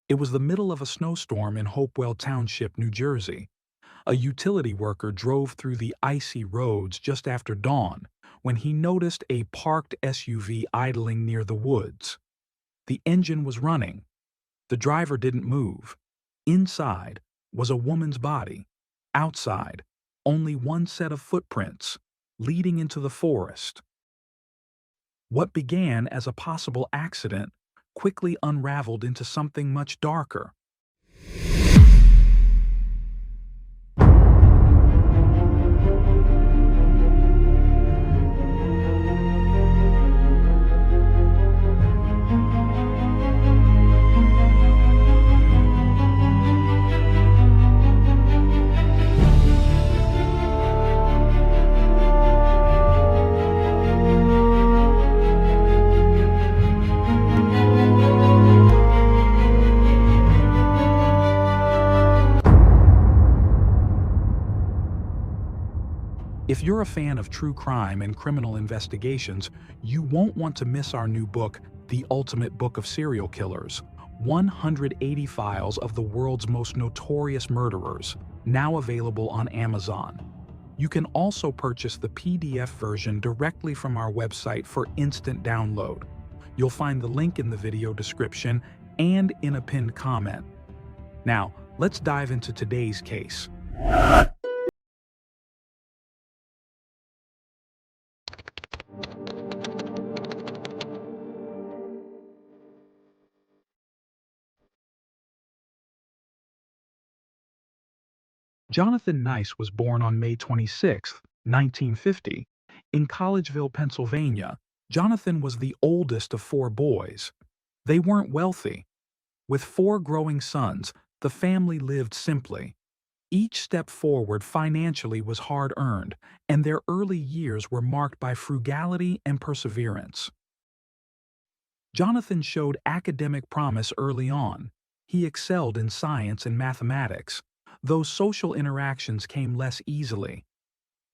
It was the middle of a snowstorm in Hopewell Township, New Jersey. A utility worker drove through the icy roads just after dawn when he noticed a parked SUV idling near the woods. The engine was running. The driver didn't move. Inside was a woman's body. Outside, only one set of footprints, leading into the forest. What began as a possible accident quickly unraveled into something much darker. If you're a fan of true crime and criminal investigations, you won't want to miss our new book, The Ultimate Book of Serial Killers: 180 Files of the World's Most Notorious Murderers, now available on Amazon. You can also purchase the PDF version directly from our website for instant download. You'll find the link in the video description and in a pinned comment. Now, let's dive into today's case. Jonathan Nyce was born on May 26, 1950, in Collegeville, Pennsylvania. Jonathan was the oldest of four boys. They weren't wealthy. With four growing sons, the family lived simply. Each step forward financially was hard-earned, and their early years were marked by frugality and perseverance. Jonathan showed academic promise early on. He excelled in science and mathematics, though social interactions came less easily.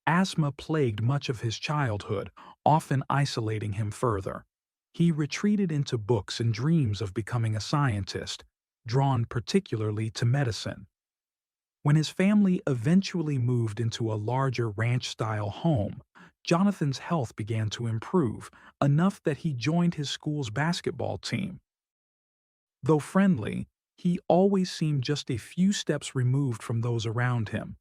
Asthma plagued much of his childhood, often isolating him further. He retreated into books and dreams of becoming a scientist, drawn particularly to medicine. When his family eventually moved into a larger ranch-style home, Jonathan's health began to improve, enough that he joined his school's basketball team. Though friendly, he always seemed just a few steps removed from those around him.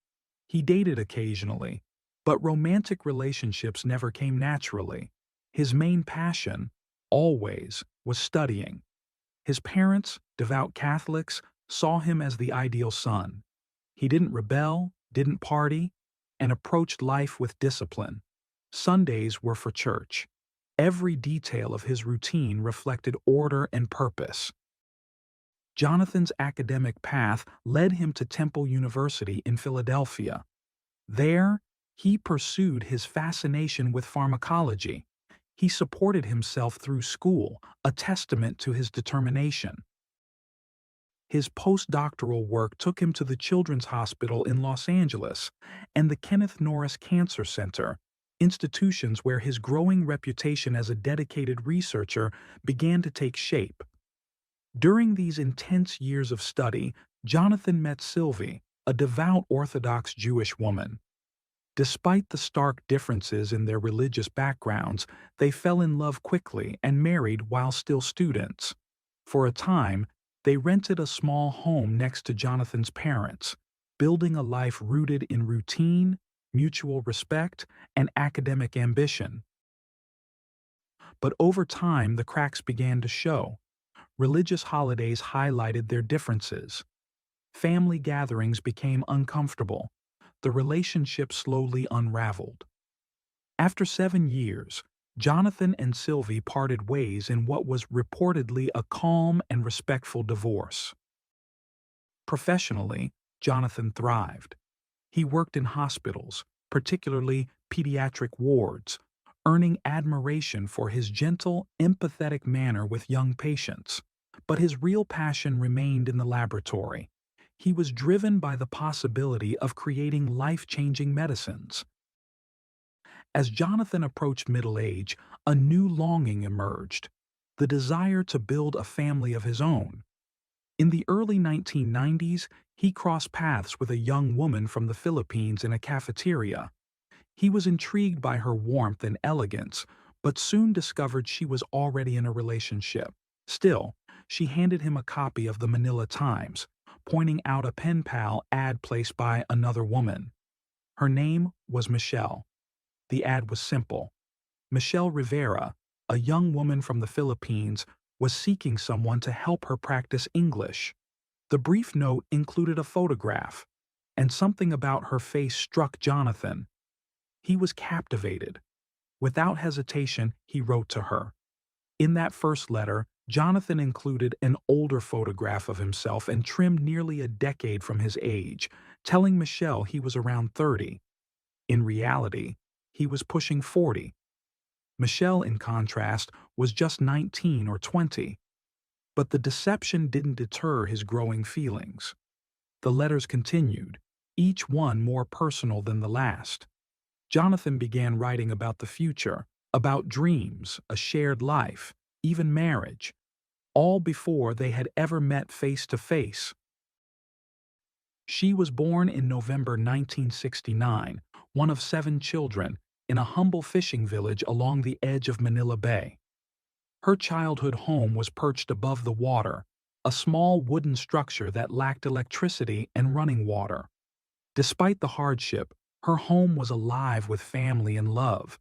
He dated occasionally, but romantic relationships never came naturally. His main passion, always, was studying. His parents, devout Catholics, saw him as the ideal son. He didn't rebel, didn't party, and approached life with discipline. Sundays were for church. Every detail of his routine reflected order and purpose. Jonathan's academic path led him to Temple University in Philadelphia. There, he pursued his fascination with pharmacology. He supported himself through school, a testament to his determination. His postdoctoral work took him to the Children's Hospital in Los Angeles and the Kenneth Norris Cancer Center, institutions where his growing reputation as a dedicated researcher began to take shape. During these intense years of study, Jonathan met Sylvie, a devout Orthodox Jewish woman. Despite the stark differences in their religious backgrounds, they fell in love quickly and married while still students. For a time, they rented a small home next to Jonathan's parents, building a life rooted in routine, mutual respect, and academic ambition. But over time, the cracks began to show. Religious holidays highlighted their differences. Family gatherings became uncomfortable. The relationship slowly unraveled. After 7 years, Jonathan and Sylvie parted ways in what was reportedly a calm and respectful divorce. Professionally, Jonathan thrived. He worked in hospitals, particularly pediatric wards, earning admiration for his gentle, empathetic manner with young patients. But his real passion remained in the laboratory. He was driven by the possibility of creating life-changing medicines. As Jonathan approached middle age, a new longing emerged, the desire to build a family of his own. In the early 1990s, he crossed paths with a young woman from the Philippines in a cafeteria. He was intrigued by her warmth and elegance, but soon discovered she was already in a relationship. Still, she handed him a copy of the Manila Times, pointing out a pen pal ad placed by another woman. Her name was Michelle. The ad was simple. Michelle Rivera, a young woman from the Philippines, was seeking someone to help her practice English. The brief note included a photograph, and something about her face struck Jonathan. He was captivated. Without hesitation, he wrote to her. In that first letter, Jonathan included an older photograph of himself and trimmed nearly a decade from his age, telling Michelle he was around 30. In reality, he was pushing 40. Michelle, in contrast, was just 19 or 20. But the deception didn't deter his growing feelings. The letters continued, each one more personal than the last. Jonathan began writing about the future, about dreams, a shared life, even marriage, all before they had ever met face to face. She was born in November 1969, one of 7 children, in a humble fishing village along the edge of Manila Bay. Her childhood home was perched above the water, a small wooden structure that lacked electricity and running water. Despite the hardship, her home was alive with family and love.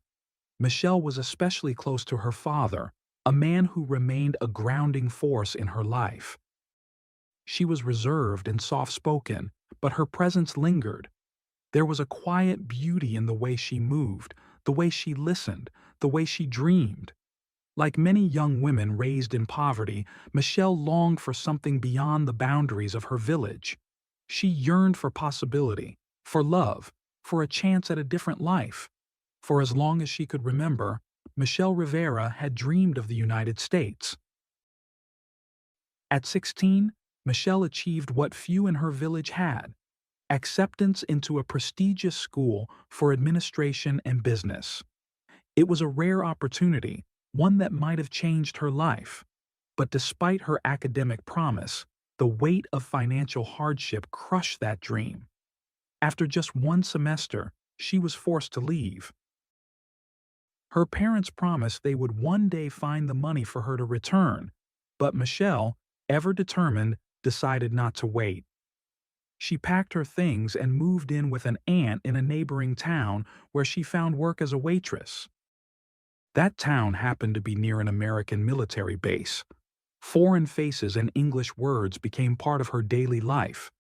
Michelle was especially close to her father, a man who remained a grounding force in her life. She was reserved and soft-spoken, but her presence lingered. There was a quiet beauty in the way she moved, the way she listened, the way she dreamed. Like many young women raised in poverty, Michelle longed for something beyond the boundaries of her village. She yearned for possibility, for love, for a chance at a different life. For as long as she could remember, Michelle Rivera had dreamed of the United States. At 16, Michelle achieved what few in her village had: acceptance into a prestigious school for administration and business. It was a rare opportunity, one that might have changed her life. But despite her academic promise, the weight of financial hardship crushed that dream. After just one semester, she was forced to leave. Her parents promised they would one day find the money for her to return, but Michelle, ever determined, decided not to wait. She packed her things and moved in with an aunt in a neighboring town where she found work as a waitress. That town happened to be near an American military base. Foreign faces and English words became part of her daily life.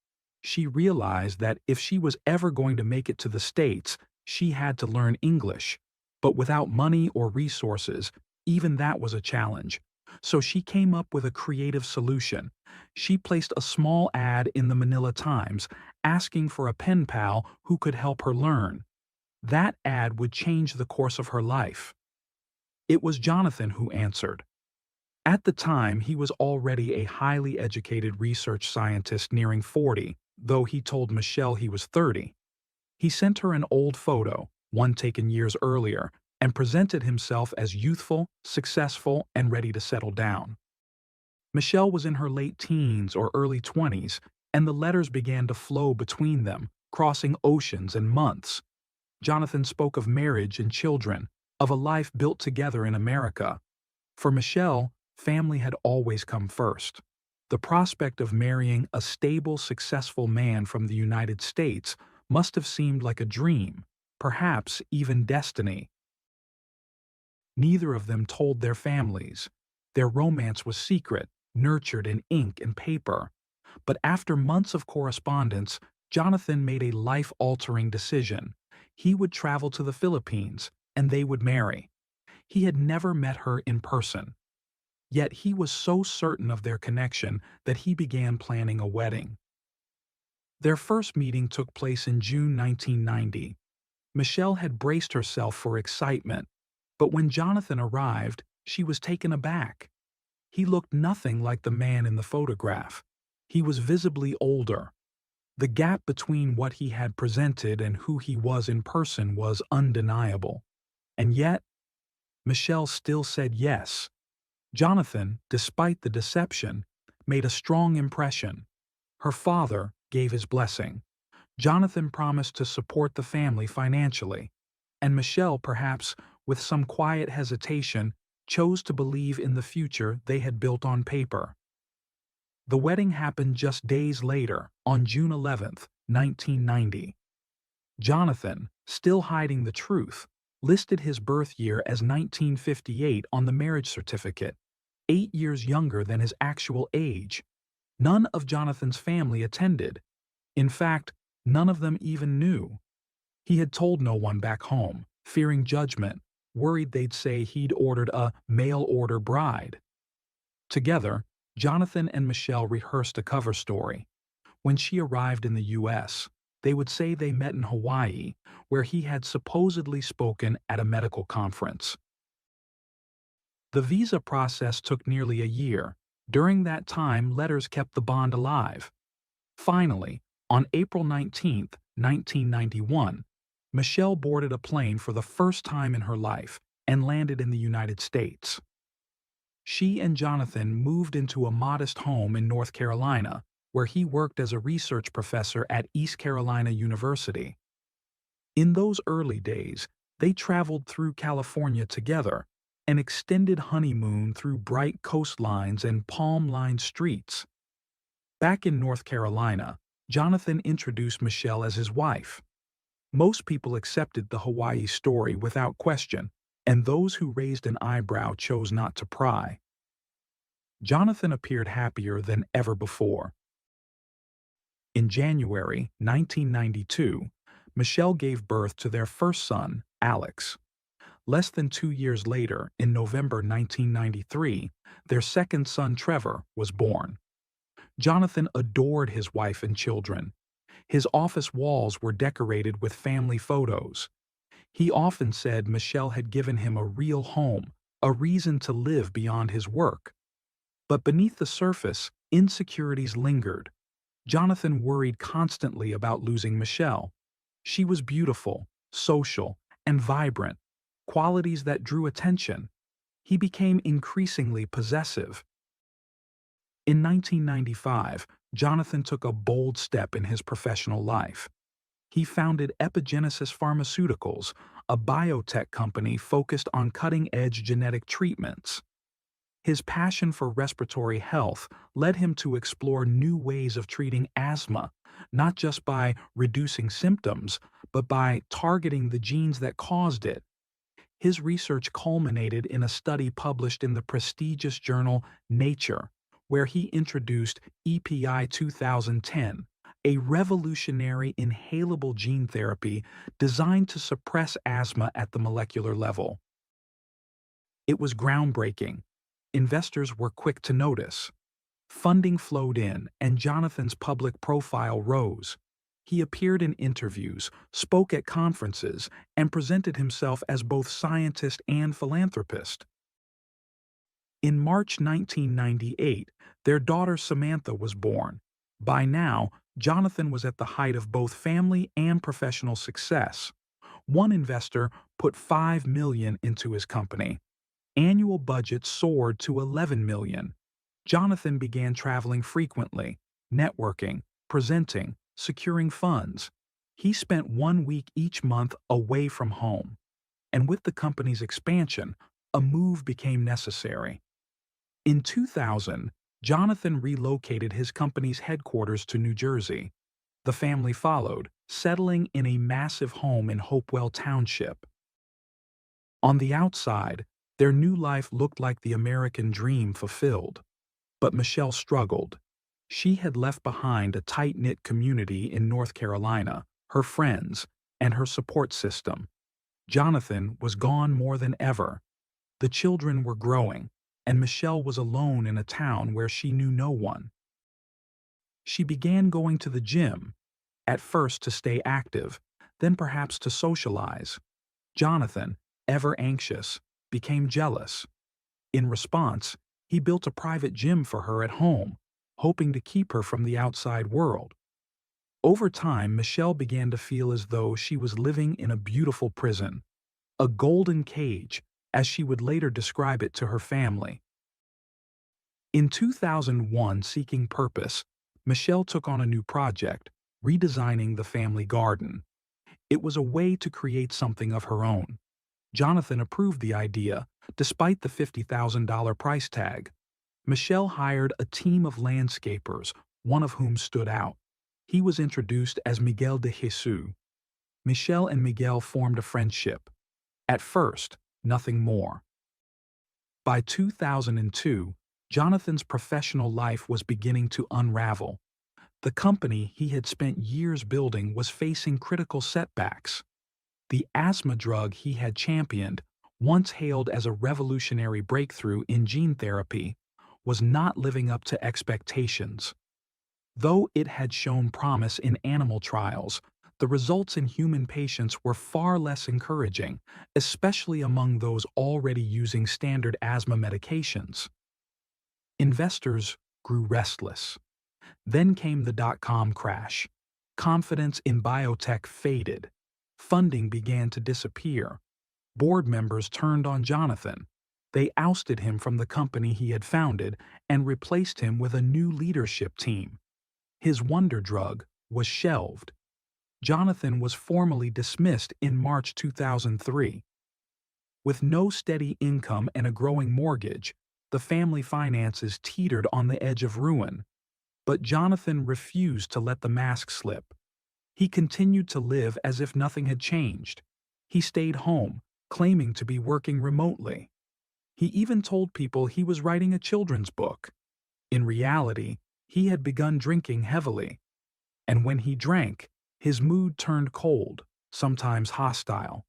She realized that if she was ever going to make it to the States, she had to learn English. But without money or resources, even that was a challenge. So she came up with a creative solution. She placed a small ad in the Manila Times asking for a pen pal who could help her learn. That ad would change the course of her life. It was Jonathan who answered. At the time, he was already a highly educated research scientist nearing 40, though he told Michelle he was 30. He sent her an old photo, one taken years earlier, and presented himself as youthful, successful, and ready to settle down. Michelle was in her late teens or early 20s, and the letters began to flow between them, crossing oceans and months. Jonathan spoke of marriage and children, of a life built together in America. For Michelle, family had always come first. The prospect of marrying a stable, successful man from the United States must have seemed like a dream, perhaps even destiny. Neither of them told their families. Their romance was secret, nurtured in ink and paper. But after months of correspondence, Jonathan made a life-altering decision. He would travel to the Philippines, and they would marry. He had never met her in person. Yet he was so certain of their connection that he began planning a wedding. Their first meeting took place in June 1990. Michelle had braced herself for excitement, but when Jonathan arrived, she was taken aback. He looked nothing like the man in the photograph. He was visibly older. The gap between what he had presented and who he was in person was undeniable. And yet, Michelle still said yes. Jonathan, despite the deception, made a strong impression. Her father gave his blessing. Jonathan promised to support the family financially, and Michelle, perhaps with some quiet hesitation, chose to believe in the future they had built on paper. The wedding happened just days later, on June 11, 1990. Jonathan, still hiding the truth, listed his birth year as 1958 on the marriage certificate, 8 years younger than his actual age. None of Jonathan's family attended. In fact, none of them even knew. He had told no one back home, fearing judgment, worried they'd say he'd ordered a mail-order bride. Together, Jonathan and Michelle rehearsed a cover story. When she arrived in the U.S., they would say they met in Hawaii, where he had supposedly spoken at a medical conference. The visa process took nearly a year. During that time, letters kept the bond alive. Finally, on April 19, 1991, Michelle boarded a plane for the first time in her life and landed in the United States. She and Jonathan moved into a modest home in North Carolina, where he worked as a research professor at East Carolina University. In those early days, they traveled through California together, an extended honeymoon through bright coastlines and palm-lined streets. Back in North Carolina, Jonathan introduced Michelle as his wife. Most people accepted the Hawaii story without question, and those who raised an eyebrow chose not to pry. Jonathan appeared happier than ever before. In January 1992, Michelle gave birth to their first son, Alex. Less than 2 years later, in November 1993, their second son, Trevor, was born. Jonathan adored his wife and children. His office walls were decorated with family photos. He often said Michelle had given him a real home, a reason to live beyond his work. But beneath the surface, insecurities lingered. Jonathan worried constantly about losing Michelle. She was beautiful, social, and vibrant, qualities that drew attention. He became increasingly possessive. In 1995, Jonathan took a bold step in his professional life. He founded Epigenesis Pharmaceuticals, a biotech company focused on cutting-edge genetic treatments. His passion for respiratory health led him to explore new ways of treating asthma, not just by reducing symptoms, but by targeting the genes that caused it. His research culminated in a study published in the prestigious journal Nature, where he introduced EPI 2010, a revolutionary inhalable gene therapy designed to suppress asthma at the molecular level. It was groundbreaking. Investors were quick to notice. Funding flowed in, and Jonathan's public profile rose. He appeared in interviews, spoke at conferences, and presented himself as both scientist and philanthropist. In March 1998, their daughter Samantha was born. By now, Jonathan was at the height of both family and professional success. One investor put $5 million into his company. Annual budget soared to $11 million. Jonathan began traveling frequently, networking, presenting, securing funds. He spent 1 week each month away from home. And with the company's expansion, a move became necessary. In 2000, Jonathan relocated his company's headquarters to New Jersey. The family followed, settling in a massive home in Hopewell Township. On the outside, their new life looked like the American dream fulfilled. But Michelle struggled. She had left behind a tight-knit community in North Carolina, her friends, and her support system. Jonathan was gone more than ever. The children were growing, and Michelle was alone in a town where she knew no one. She began going to the gym, at first to stay active, then perhaps to socialize. Jonathan, ever anxious, became jealous. In response, he built a private gym for her at home, hoping to keep her from the outside world. Over time, Michelle began to feel as though she was living in a beautiful prison, a golden cage, as she would later describe it to her family. In 2001, seeking purpose, Michelle took on a new project, redesigning the family garden. It was a way to create something of her own. Jonathan approved the idea, despite the $50,000 price tag. Michelle hired a team of landscapers, one of whom stood out. He was introduced as Miguel de Jesus. Michelle and Miguel formed a friendship. At first, nothing more. By 2002, Jonathan's professional life was beginning to unravel. The company he had spent years building was facing critical setbacks. The asthma drug he had championed, once hailed as a revolutionary breakthrough in gene therapy, was not living up to expectations. Though it had shown promise in animal trials, the results in human patients were far less encouraging, especially among those already using standard asthma medications. Investors grew restless. Then came the dot-com crash. Confidence in biotech faded. Funding began to disappear. Board members turned on Jonathan. They ousted him from the company he had founded and replaced him with a new leadership team. His wonder drug was shelved. Jonathan was formally dismissed in March 2003. With no steady income and a growing mortgage, the family finances teetered on the edge of ruin. But Jonathan refused to let the mask slip. He continued to live as if nothing had changed. He stayed home, claiming to be working remotely. He even told people he was writing a children's book. In reality, he had begun drinking heavily. And when he drank, his mood turned cold, sometimes hostile.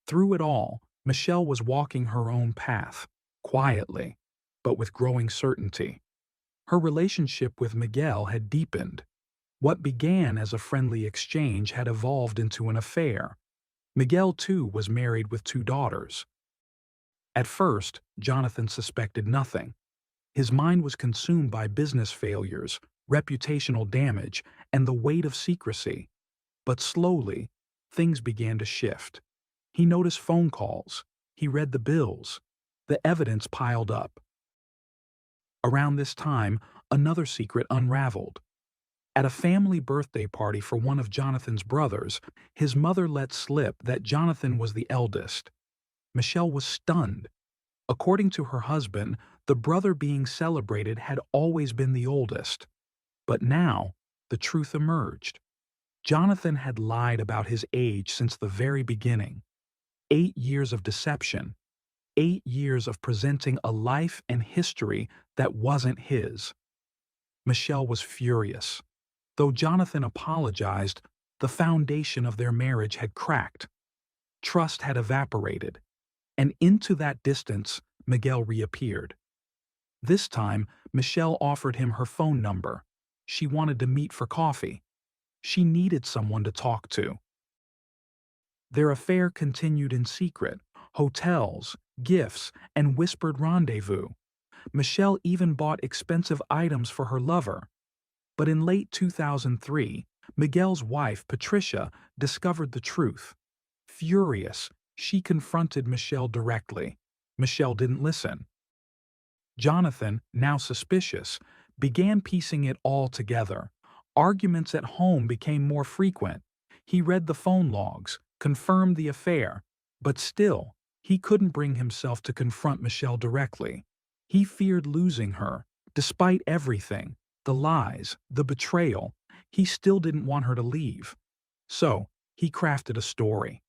Through it all, Michelle was walking her own path, quietly, but with growing certainty. Her relationship with Miguel had deepened. What began as a friendly exchange had evolved into an affair. Miguel, too, was married with 2 daughters. At first, Jonathan suspected nothing. His mind was consumed by business failures, reputational damage, and the weight of secrecy. But slowly, things began to shift. He noticed phone calls. He read the bills. The evidence piled up. Around this time, another secret unraveled. At a family birthday party for one of Jonathan's brothers, his mother let slip that Jonathan was the eldest. Michelle was stunned. According to her husband, the brother being celebrated had always been the oldest. But now, the truth emerged. Jonathan had lied about his age since the very beginning. 8 years of deception. 8 years of presenting a life and history that wasn't his. Michelle was furious. Though Jonathan apologized, the foundation of their marriage had cracked. Trust had evaporated. And into that distance, Miguel reappeared. This time, Michelle offered him her phone number. She wanted to meet for coffee. She needed someone to talk to. Their affair continued in secret. Hotels, gifts, and whispered rendezvous. Michelle even bought expensive items for her lover. But in late 2003, Miguel's wife, Patricia, discovered the truth. Furious, she confronted Michelle directly. Michelle didn't listen. Jonathan, now suspicious, began piecing it all together. Arguments at home became more frequent. He read the phone logs, confirmed the affair, but still, he couldn't bring himself to confront Michelle directly. He feared losing her. Despite everything, the lies, the betrayal, he still didn't want her to leave. So, he crafted a story.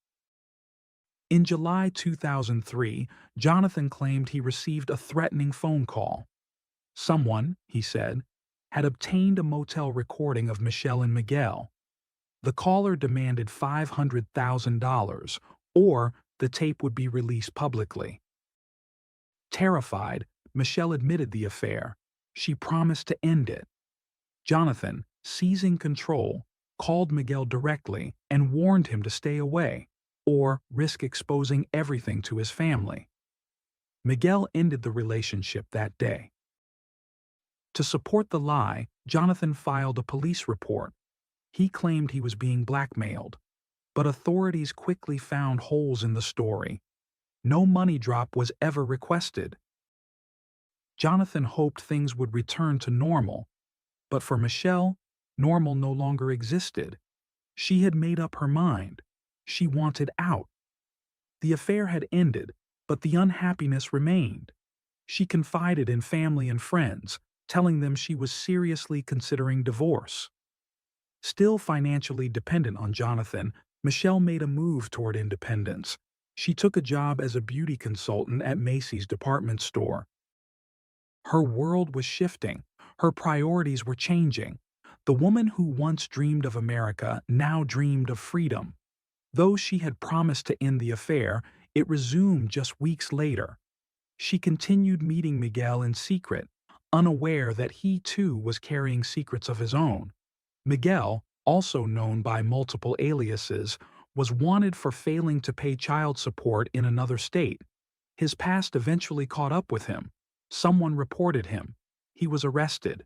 In July 2003, Jonathan claimed he received a threatening phone call. Someone, he said, had obtained a motel recording of Michelle and Miguel. The caller demanded $500,000, or the tape would be released publicly. Terrified, Michelle admitted the affair. She promised to end it. Jonathan, seizing control, called Miguel directly and warned him to stay away, or risk exposing everything to his family. Miguel ended the relationship that day. To support the lie, Jonathan filed a police report. He claimed he was being blackmailed, but authorities quickly found holes in the story. No money drop was ever requested. Jonathan hoped things would return to normal, but for Michelle, normal no longer existed. She had made up her mind. She wanted out. The affair had ended, but the unhappiness remained. She confided in family and friends, telling them she was seriously considering divorce. Still financially dependent on Jonathan, Michelle made a move toward independence. She took a job as a beauty consultant at Macy's department store. Her world was shifting. Her priorities were changing. The woman who once dreamed of America now dreamed of freedom. Though she had promised to end the affair, it resumed just weeks later. She continued meeting Miguel in secret, unaware that he too was carrying secrets of his own. Miguel, also known by multiple aliases, was wanted for failing to pay child support in another state. His past eventually caught up with him. Someone reported him. He was arrested.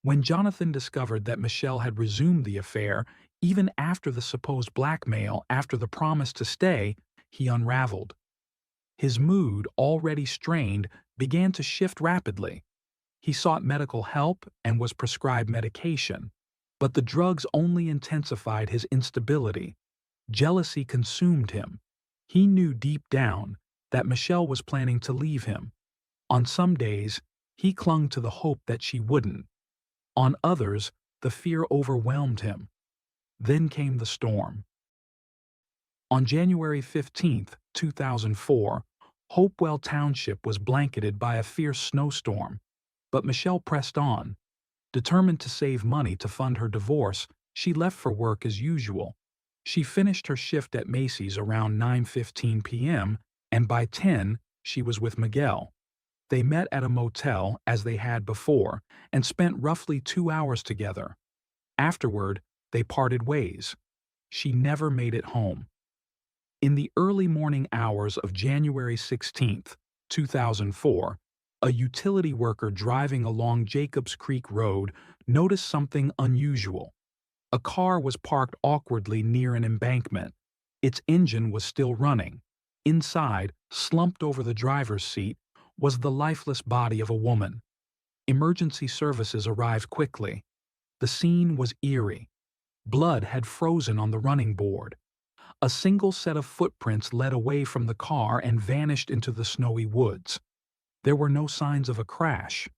When Jonathan discovered that Michelle had resumed the affair, even after the supposed blackmail after the promise to stay, he unraveled. His mood, already strained, began to shift rapidly. He sought medical help and was prescribed medication, but the drugs only intensified his instability. Jealousy consumed him. He knew deep down that Michelle was planning to leave him. On some days, he clung to the hope that she wouldn't. On others, the fear overwhelmed him. Then came the storm. On January 15, 2004, Hopewell Township was blanketed by a fierce snowstorm, but Michelle pressed on. Determined to save money to fund her divorce, she left for work as usual. She finished her shift at Macy's around 9:15 p.m., and by 10, she was with Miguel. They met at a motel, as they had before, and spent roughly 2 hours together. Afterward, they parted ways. She never made it home. In the early morning hours of January 16, 2004, a utility worker driving along Jacobs Creek Road noticed something unusual. A car was parked awkwardly near an embankment. Its engine was still running. Inside, slumped over the driver's seat, was the lifeless body of a woman. Emergency services arrived quickly. The scene was eerie. Blood had frozen on the running board. A single set of footprints led away from the car and vanished into the snowy woods. There were no signs of a crash.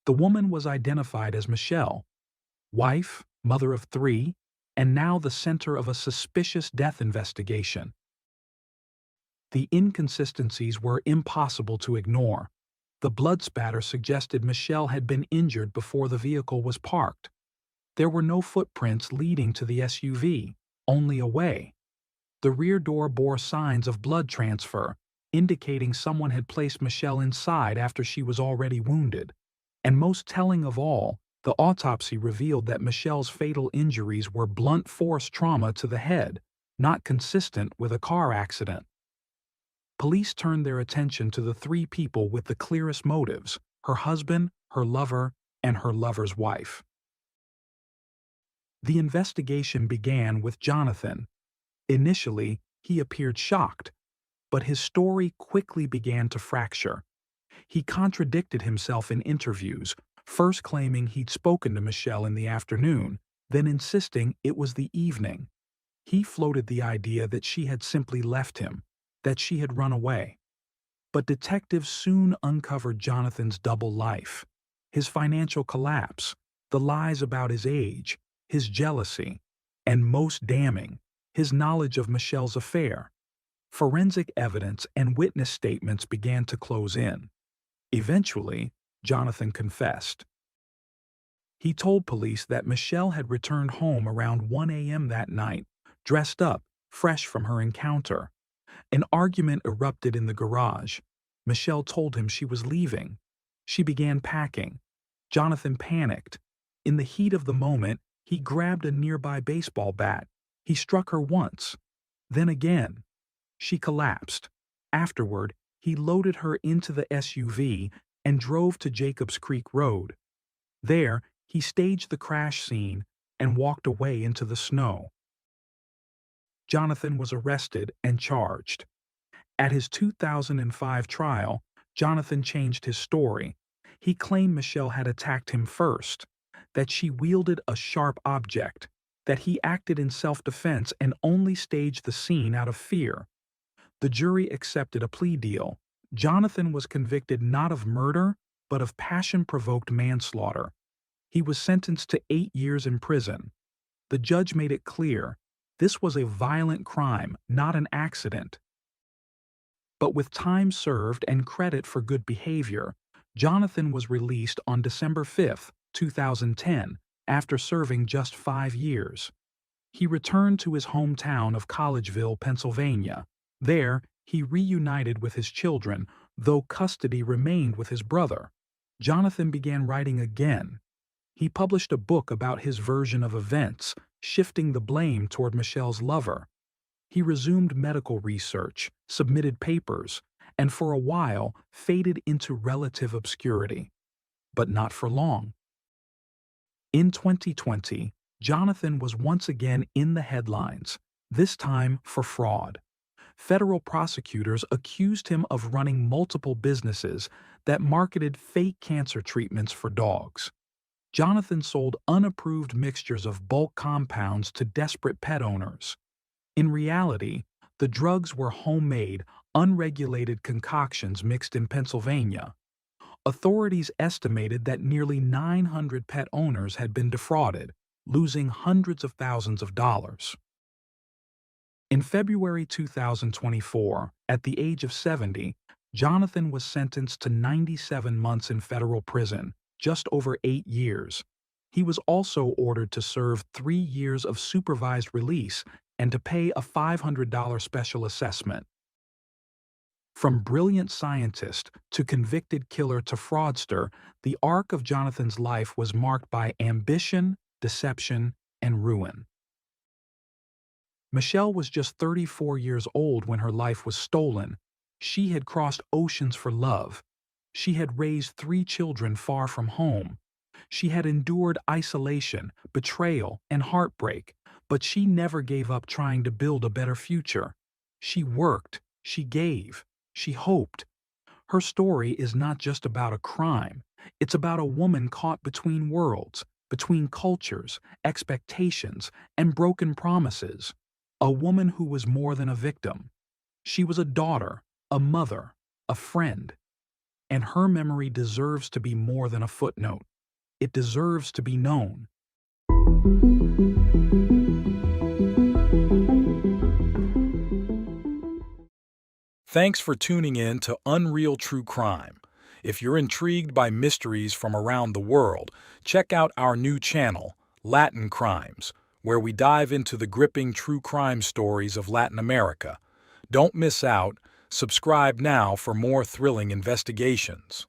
The woman was identified as Michelle, wife, mother of 3, and now the center of a suspicious death investigation. The inconsistencies were impossible to ignore. The blood spatter suggested Michelle had been injured before the vehicle was parked. There were no footprints leading to the SUV, only away. The rear door bore signs of blood transfer, indicating someone had placed Michelle inside after she was already wounded. And most telling of all, the autopsy revealed that Michelle's fatal injuries were blunt force trauma to the head, not consistent with a car accident. Police turned their attention to the 3 people with the clearest motives: her husband, her lover, and her lover's wife. The investigation began with Jonathan. Initially, he appeared shocked, but his story quickly began to fracture. He contradicted himself in interviews, first claiming he'd spoken to Michelle in the afternoon, then insisting it was the evening. He floated the idea that she had simply left him, that she had run away. But detectives soon uncovered Jonathan's double life: his financial collapse, the lies about his age, his jealousy, and most damning, his knowledge of Michelle's affair. Forensic evidence and witness statements began to close in. Eventually, Jonathan confessed. He told police that Michelle had returned home around 1 a.m. that night, dressed up, fresh from her encounter. An argument erupted in the garage. Michelle told him she was leaving. She began packing. Jonathan panicked. In the heat of the moment, he grabbed a nearby baseball bat. He struck her once, then again. She collapsed. Afterward, he loaded her into the SUV and drove to Jacobs Creek Road. There, he staged the crash scene and walked away into the snow. Jonathan was arrested and charged. At his 2005 trial, Jonathan changed his story. He claimed Michelle had attacked him first, that she wielded a sharp object, that he acted in self-defense and only staged the scene out of fear. The jury accepted a plea deal. Jonathan was convicted not of murder, but of passion-provoked manslaughter. He was sentenced to 8 years in prison. The judge made it clear this was a violent crime, not an accident. But with time served and credit for good behavior, Jonathan was released on December 5, 2010, after serving just 5 years. He returned to his hometown of Collegeville, Pennsylvania. There, he reunited with his children, though custody remained with his brother. Jonathan began writing again. He published a book about his version of events, shifting the blame toward Michelle's lover. He resumed medical research, submitted papers, and for a while faded into relative obscurity. But not for long. In 2020, Jonathan was once again in the headlines, this time for fraud. Federal prosecutors accused him of running multiple businesses that marketed fake cancer treatments for dogs. Jonathan sold unapproved mixtures of bulk compounds to desperate pet owners. In reality, the drugs were homemade, unregulated concoctions mixed in Pennsylvania. Authorities estimated that nearly 900 pet owners had been defrauded, losing hundreds of thousands of dollars. In February 2024, at the age of 70, Jonathan was sentenced to 97 months in federal prison, just over 8 years. He was also ordered to serve 3 years of supervised release and to pay a $500 special assessment. From brilliant scientist to convicted killer to fraudster, the arc of Jonathan's life was marked by ambition, deception, and ruin. Michelle was just 34 years old when her life was stolen. She had crossed oceans for love. She had raised 3 children far from home. She had endured isolation, betrayal, and heartbreak, but she never gave up trying to build a better future. She worked, she gave, she hoped. Her story is not just about a crime. It's about a woman caught between worlds, between cultures, expectations, and broken promises. A woman who was more than a victim. She was a daughter, a mother, a friend. And her memory deserves to be more than a footnote. It deserves to be known. Thanks for tuning in to Unreal True Crime. If you're intrigued by mysteries from around the world, check out our new channel, Latin Crimes, where we dive into the gripping true crime stories of Latin America. Don't miss out. Subscribe now for more thrilling investigations.